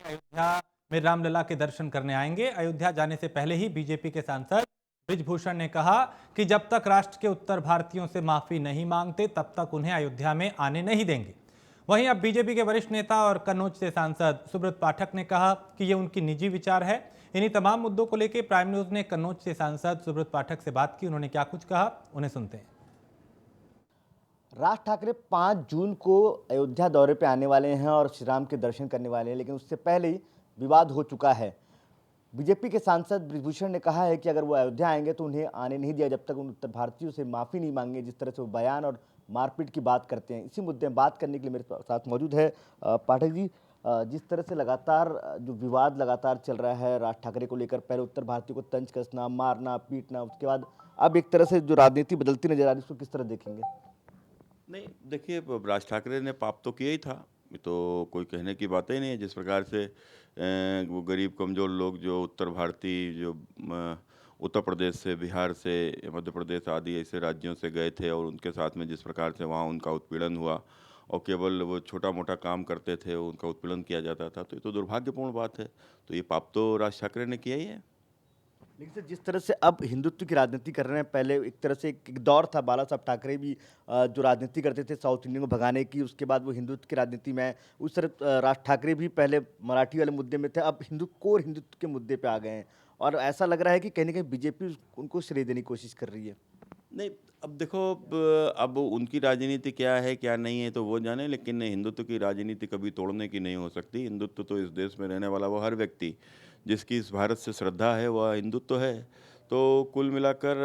अयोध्या में रामलला के दर्शन करने आएंगे। अयोध्या जाने से पहले ही बीजेपी के सांसद बृजभूषण ने कहा कि जब तक राष्ट्र के उत्तर भारतीयों से माफी नहीं मांगते तब तक उन्हें अयोध्या में आने नहीं देंगे। वहीं अब बीजेपी के वरिष्ठ नेता और कन्नौज से सांसद सुब्रत पाठक ने कहा कि ये उनकी निजी विचार है। इन्हीं तमाम मुद्दों को लेकर प्राइम न्यूज ने कन्नौज से सांसद सुब्रत पाठक से बात की। उन्होंने क्या कुछ कहा, उन्हें सुनते हैं। राज ठाकरे 5 जून को अयोध्या दौरे पे आने वाले हैं और श्री राम के दर्शन करने वाले हैं, लेकिन उससे पहले ही विवाद हो चुका है। बीजेपी के सांसद बृजभूषण ने कहा है कि अगर वो अयोध्या आएंगे तो उन्हें आने नहीं दिया जब तक उन उत्तर भारतीयों से माफ़ी नहीं मांगे, जिस तरह से वो बयान और मारपीट की बात करते हैं। इसी मुद्दे में बात करने के लिए मेरे साथ मौजूद है पाठक जी। जिस तरह से लगातार जो विवाद लगातार चल रहा है राज ठाकरे को लेकर, पहले उत्तर भारतीयों को तंज कसना, मारना, पीटना, उसके बाद अब एक तरह से जो राजनीति बदलती नजर आ रही है, उसको किस तरह देखेंगे? नहीं, देखिए, राज ठाकरे ने पाप तो किया ही था। ये तो कोई कहने की बात ही नहीं है। जिस प्रकार से वो गरीब कमज़ोर लोग जो उत्तर भारतीय जो उत्तर प्रदेश से, बिहार से, मध्य प्रदेश आदि ऐसे राज्यों से गए थे और उनके साथ में जिस प्रकार से वहाँ उनका उत्पीड़न हुआ और केवल वो छोटा-मोटा काम करते थे, उनका उत्पीड़न किया जाता था, तो ये तो दुर्भाग्यपूर्ण बात है। तो ये पाप तो राज ठाकरे ने किया ही है। लेकिन सर, जिस तरह से अब हिंदुत्व की राजनीति कर रहे हैं, पहले एक तरह से एक दौर था बाला साहब ठाकरे भी जो राजनीति करते थे साउथ इंडियन को भगाने की, उसके बाद वो हिंदुत्व की राजनीति में आए। उस तरह राज ठाकरे भी पहले मराठी वाले मुद्दे में थे, अब हिंदुत्व के मुद्दे पे आ गए हैं और ऐसा लग रहा है कि कहीं ना कहीं बीजेपी उनको श्रेय देने की कोशिश कर रही है। नहीं, अब देखो, अब उनकी राजनीति क्या है, क्या नहीं है तो वो जाने, लेकिन हिंदुत्व की राजनीति कभी तोड़ने की नहीं हो सकती। हिंदुत्व तो इस देश में रहने वाला वो हर व्यक्ति, जिसकी इस भारत से श्रद्धा है, वह हिंदुत्व है। तो कुल मिलाकर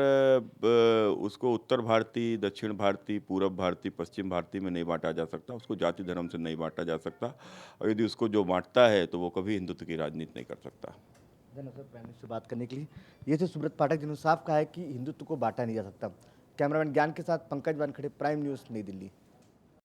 उसको उत्तर भारतीय, दक्षिण भारतीय, पूरब भारतीय, पश्चिम भारतीय में नहीं बाँटा जा सकता, उसको जाति धर्म से नहीं बाँटा जा सकता और यदि उसको जो बाँटता है, तो वो कभी हिंदुत्व की राजनीति नहीं कर सकता। धन्यवाद सर, प्राइम मिनिस्टर से बात करने के लिए। ये थे सुब्रत पाठक, जिन्होंने साफ कहा है कि हिंदुत्व को बांटा नहीं जा सकता। कैमरामैन ज्ञान के साथ पंकज वानखेड़े, प्राइम न्यूज़, नई दिल्ली।